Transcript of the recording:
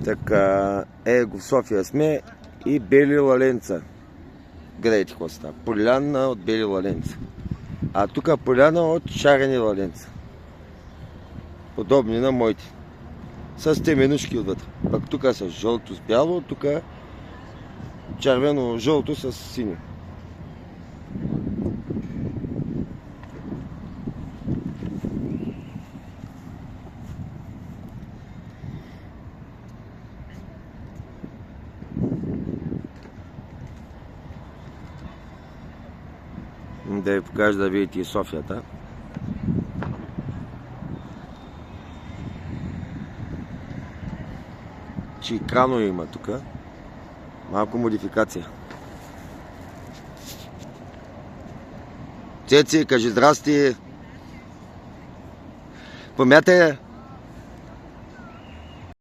Така, в София сме и Бели Лаленца. Гледайте какво става. Поляна от Бели Лаленца. А тук поляна от Шарени Лаленца. Подобни на моите. С теменушки отвътре. Пък тук с жълто с бяло, тук червено-жълто с синьо. Да ви покажа да видите и Софията. Чикано има тук. Малко модификация. Цеци, кажи здрасти. Помятай я.